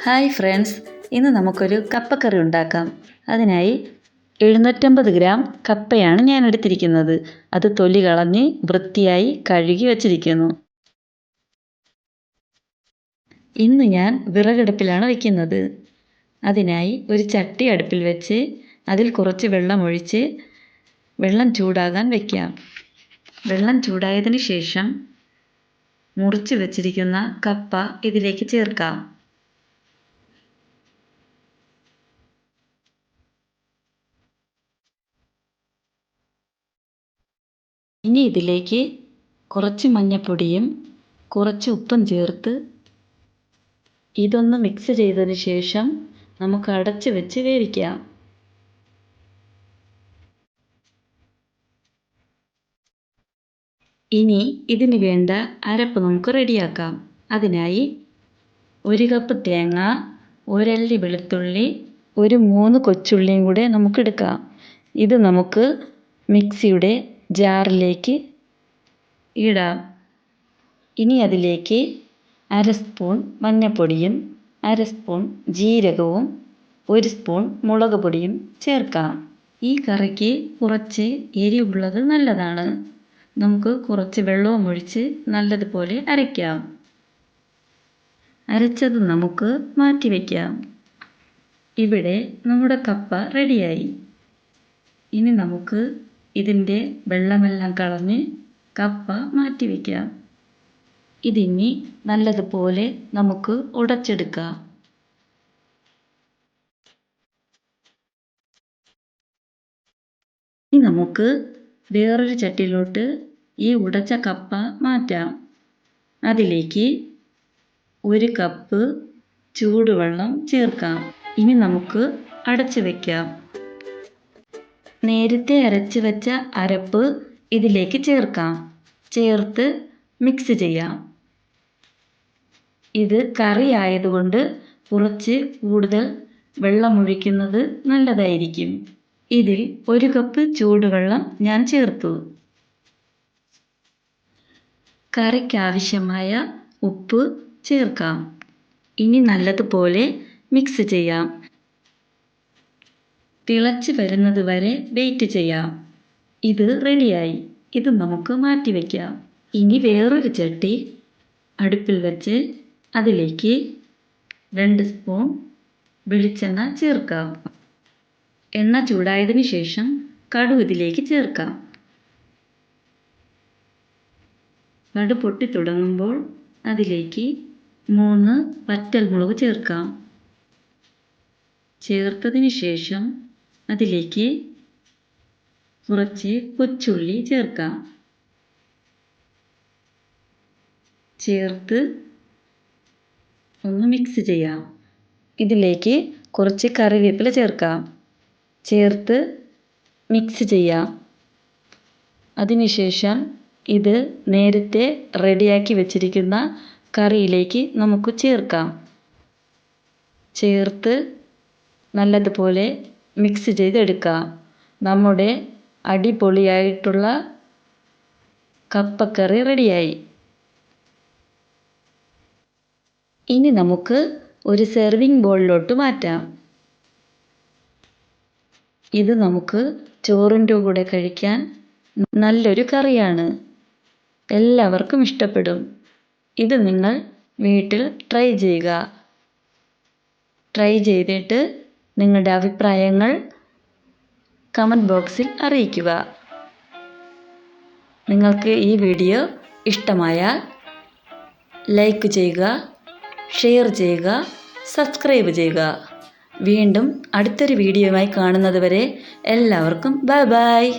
Hi friends, ഇന്ന് നമുക്കൊരു കപ്പക്കറി ഉണ്ടാക്കാം. അതിനായി 750 ഗ്രാം കപ്പയാണ് ഞാൻ എടുത്തിരിക്കുന്നത്. അത് തൊലി കളഞ്ഞ് വൃത്തിയായി കഴുകി വച്ചിരിക്കുന്നു. ഇന്ന് ഞാൻ വിറകടുപ്പിലാണ് വയ്ക്കുന്നത്. അതിനായി ഒരു ചട്ടി അടുപ്പിൽ വെച്ച് അതിൽ കുറച്ച് വെള്ളം ഒഴിച്ച് വെള്ളം ചൂടാകാൻ വയ്ക്കാം. വെള്ളം ചൂടായതിന് ശേഷം മുറിച്ച് വെച്ചിരിക്കുന്ന കപ്പ ഇതിലേക്ക് ചേർക്കാം. ഇനി ഇതിലേക്ക് കുറച്ച് മഞ്ഞൾപ്പൊടിയും കുറച്ച് ഉപ്പും ചേർത്ത് ഇതൊന്ന് മിക്സ് ചെയ്തതിന് ശേഷം നമുക്ക് അടച്ച് വെച്ച് വേവിക്കാം. ഇനി ഇതിന് വേണ്ട അരപ്പ് നമുക്ക് റെഡിയാക്കാം. അതിനായി 1 കപ്പ് തേങ്ങ, 1 അല്ലി വെളുത്തുള്ളി, ഒരു 3 കൊച്ചുള്ളിയും കൂടെ നമുക്ക് എടുക്കാം. ഇത് നമുക്ക് മിക്സിയുടെ ജാറിലേക്ക് ഇടാം. ഇനി അതിലേക്ക് 1/2 സ്പൂൺ മഞ്ഞൾപ്പൊടിയും 1/2 സ്പൂൺ ജീരകവും 1 സ്പൂൺ മുളക് പൊടിയും ചേർക്കാം. ഈ കറിക്ക് കുറച്ച് എരിവുള്ളത് നല്ലതാണ്. നമുക്ക് കുറച്ച് വെള്ളവും ഒഴിച്ച് നല്ലതുപോലെ അരയ്ക്കാം. അരച്ചത് നമുക്ക് മാറ്റി വയ്ക്കാം. ഇവിടെ നമ്മുടെ കപ്പ റെഡിയായി. ഇനി നമുക്ക് ഇതിൻ്റെ വെള്ളമെല്ലാം കളഞ്ഞ് കപ്പ മാറ്റി വയ്ക്കാം. ഇതിനി നല്ലതുപോലെ നമുക്ക് ഉടച്ചെടുക്കാം. ഇനി നമുക്ക് വേറൊരു ചട്ടിയിലോട്ട് ഈ ഉടച്ച കപ്പ മാറ്റാം. അതിലേക്ക് 1 കപ്പ് ചൂടുവെള്ളം ചേർക്കാം. ഇനി നമുക്ക് അടച്ചു വയ്ക്കാം. നേരത്തെ അരച്ച് വെച്ച അരപ്പ് ഇതിലേക്ക് ചേർക്കാം. ചേർത്ത് മിക്സ് ചെയ്യാം. ഇത് കറി ആയതുകൊണ്ട് കുറച്ച് കൂടുതൽ വെള്ളമൊഴിക്കുന്നത് നല്ലതായിരിക്കും. ഇതിൽ 1 കപ്പ് ചൂടുവെള്ളം ഞാൻ ചേർത്തു. കറിക്കാവശ്യമായ ഉപ്പ് ചേർക്കാം. ഇനി നല്ലതുപോലെ മിക്സ് ചെയ്യാം. തിളച്ച് വരുന്നത് വരെ വെയിറ്റ് ചെയ്യാം. ഇത് റെഡിയായി. ഇത് നമുക്ക് മാറ്റി വയ്ക്കാം. ഇനി വേറൊരു ചട്ടി അടുപ്പിൽ വെച്ച് അതിലേക്ക് 2 സ്പൂൺ വെളിച്ചെണ്ണ ചേർക്കാം. എണ്ണ ചൂടായതിനു ശേഷം കടുക് ഇതിലേക്ക് ചേർക്കാം. കടുക് പൊട്ടി തുടങ്ങുമ്പോൾ അതിലേക്ക് 3 വറ്റൽമുളക് ചേർക്കാം. ചേർത്തതിന് ശേഷം അതിലേക്ക് കുറച്ച് കൊച്ചുള്ളി ചേർക്കാം. ചേർത്ത് ഒന്ന് മിക്സ് ചെയ്യാം. ഇതിലേക്ക് കുറച്ച് കറിവേപ്പില ചേർക്കാം. ചേർത്ത് മിക്സ് ചെയ്യാം. അതിനുശേഷം ഇത് നേരത്തെ റെഡിയാക്കി വെച്ചിരിക്കുന്ന കറിയിലേക്ക് നമുക്ക് ചേർക്കാം. ചേർത്ത് നല്ലതുപോലെ മിക്സ് ചെയ്തെടുക്കാം. നമ്മുടെ അടിപൊളിയായിട്ടുള്ള കപ്പക്കറി റെഡിയായി. ഇനി നമുക്ക് ഒരു സെർവിങ് ബൗളിലോട്ട് മാറ്റാം. ഇത് നമുക്ക് ചോറിൻ്റെ കൂടെ കഴിക്കാൻ നല്ലൊരു കറിയാണ്. എല്ലാവർക്കും ഇഷ്ടപ്പെടും. ഇത് നിങ്ങൾ വീട്ടിൽ ട്രൈ ചെയ്യുക. ട്രൈ ചെയ്തിട്ട് നിങ്ങളുടെ അഭിപ്രായങ്ങൾ കമൻറ്റ് ബോക്സിൽ അറിയിക്കുക. നിങ്ങൾക്ക് ഈ വീഡിയോ ഇഷ്ടമായാൽ ലൈക്ക് ചെയ്യുക, ഷെയർ ചെയ്യുക, സബ്സ്ക്രൈബ് ചെയ്യുക. വീണ്ടും അടുത്തൊരു വീഡിയോയുമായി കാണുന്നത് വരെ എല്ലാവർക്കും ബൈ ബൈ.